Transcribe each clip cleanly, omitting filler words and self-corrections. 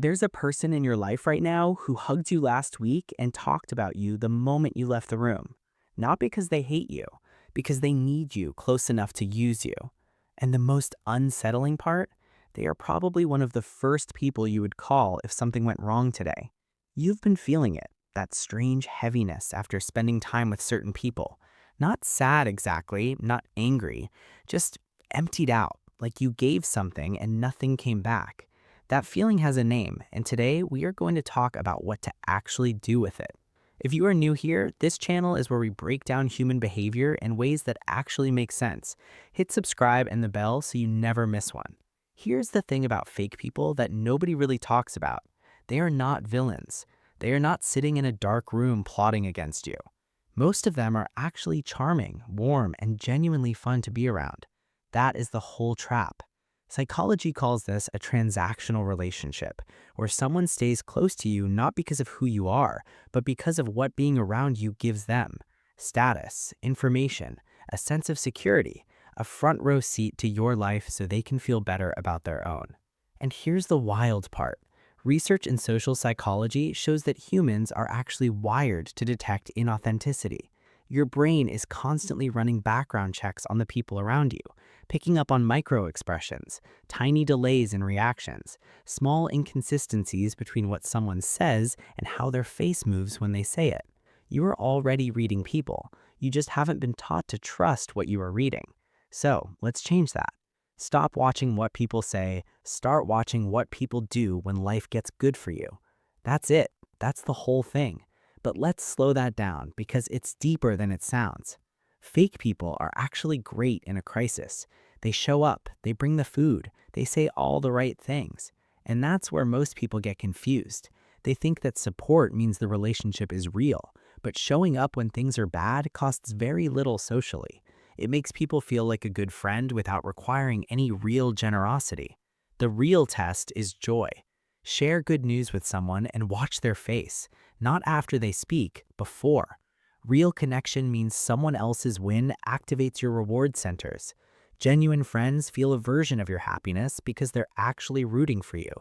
There's a person in your life right now who hugged you last week and talked about you the moment you left the room. Not because they hate you, because they need you close enough to use you. And the most unsettling part, they are probably one of the first people you would call if something went wrong today. You've been feeling it, that strange heaviness after spending time with certain people. Not sad exactly, not angry, just emptied out, like you gave something and nothing came back. That feeling has a name, and today we are going to talk about what to actually do with it. If you are new here, this channel is where we break down human behavior in ways that actually make sense. Hit subscribe and the bell so you never miss one. Here's the thing about fake people that nobody really talks about. They are not villains. They are not sitting in a dark room plotting against you. Most of them are actually charming, warm, and genuinely fun to be around. That is the whole trap. Psychology calls this a transactional relationship, where someone stays close to you not because of who you are, but because of what being around you gives them: status, information, a sense of security, a front row seat to your life so they can feel better about their own. And here's the wild part. Research in social psychology shows that humans are actually wired to detect inauthenticity. Your brain is constantly running background checks on the people around you, picking up on micro expressions, tiny delays in reactions, small inconsistencies between what someone says and how their face moves when they say it. You are already reading people. You just haven't been taught to trust what you are reading. So let's change that. Stop watching what people say, start watching what people do when life gets good for you. That's it. That's the whole thing. But let's slow that down because it's deeper than it sounds. Fake people are actually great in a crisis. They show up, they bring the food, they say all the right things. And that's where most people get confused. They think that support means the relationship is real, but showing up when things are bad costs very little socially. It makes people feel like a good friend without requiring any real generosity. The real test is joy. Share good news with someone and watch their face, not after they speak, before. Real connection means someone else's win activates your reward centers. Genuine friends feel a version of your happiness because they're actually rooting for you.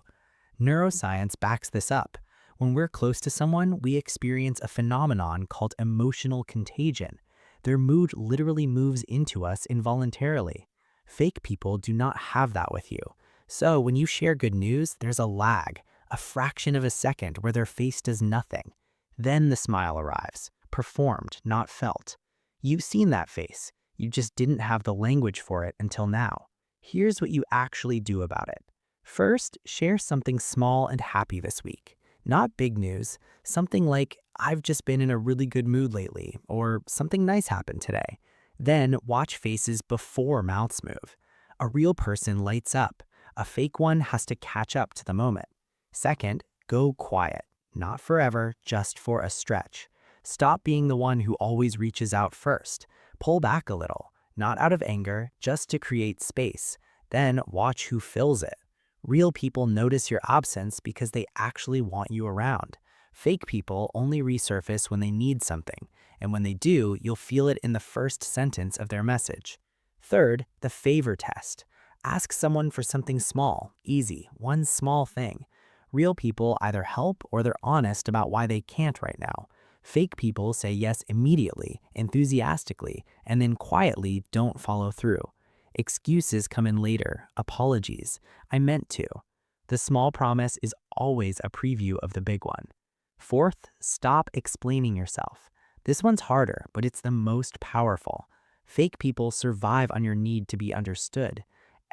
Neuroscience backs this up. When we're close to someone, we experience a phenomenon called emotional contagion. Their mood literally moves into us involuntarily. Fake people do not have that with you. So when you share good news, there's a lag, a fraction of a second where their face does nothing. Then the smile arrives, performed, not felt. You've seen that face. You just didn't have the language for it until now. Here's what you actually do about it. First, share something small and happy this week. Not big news, something like, "I've just been in a really good mood lately," or "something nice happened today." Then watch faces before mouths move. A real person lights up. A fake one has to catch up to the moment. Second, go quiet. Not forever, just for a stretch. Stop being the one who always reaches out first. Pull back a little, not out of anger, just to create space. Then watch who fills it. Real people notice your absence because they actually want you around. Fake people only resurface when they need something, and when they do, you'll feel it in the first sentence of their message. Third, the favor test. Ask someone for something small, easy, one small thing. Real people either help or they're honest about why they can't right now. Fake people say yes immediately, enthusiastically, and then quietly don't follow through. Excuses come in later, apologies. "I meant to." The small promise is always a preview of the big one. Fourth, stop explaining yourself. This one's harder, but it's the most powerful. Fake people survive on your need to be understood.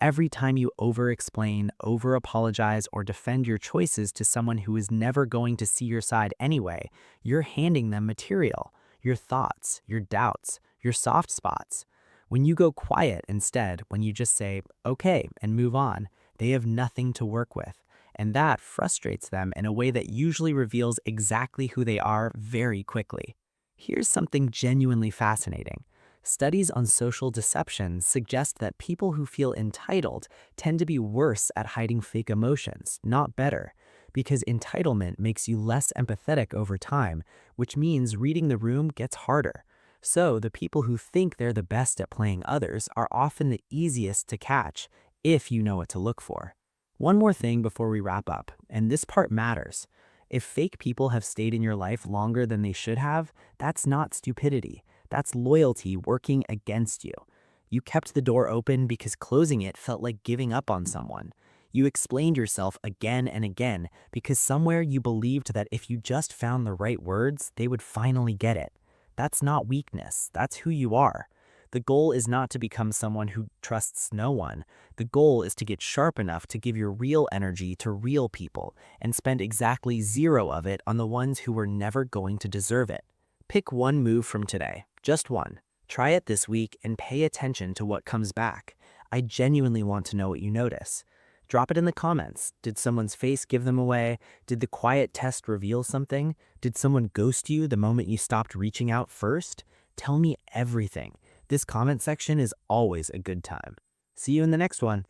Every time you over-explain, over-apologize, or defend your choices to someone who is never going to see your side anyway, you're handing them material, your thoughts, your doubts, your soft spots. When you go quiet instead, when you just say, "Okay," and move on, they have nothing to work with. And that frustrates them in a way that usually reveals exactly who they are very quickly. Here's something genuinely fascinating. Studies on social deception suggest that people who feel entitled tend to be worse at hiding fake emotions, not better, because entitlement makes you less empathetic over time, which means reading the room gets harder. So the people who think they're the best at playing others are often the easiest to catch if you know what to look for. One more thing before we wrap up, and this part matters. If fake people have stayed in your life longer than they should have, that's not stupidity. That's loyalty working against you. You kept the door open because closing it felt like giving up on someone. You explained yourself again and again because somewhere you believed that if you just found the right words, they would finally get it. That's not weakness, that's who you are. The goal is not to become someone who trusts no one. The goal is to get sharp enough to give your real energy to real people and spend exactly zero of it on the ones who were never going to deserve it. Pick one move from today, just one. Try it this week and pay attention to what comes back. I genuinely want to know what you notice. Drop it in the comments. Did someone's face give them away? Did the quiet test reveal something? Did someone ghost you the moment you stopped reaching out first? Tell me everything. This comment section is always a good time. See you in the next one.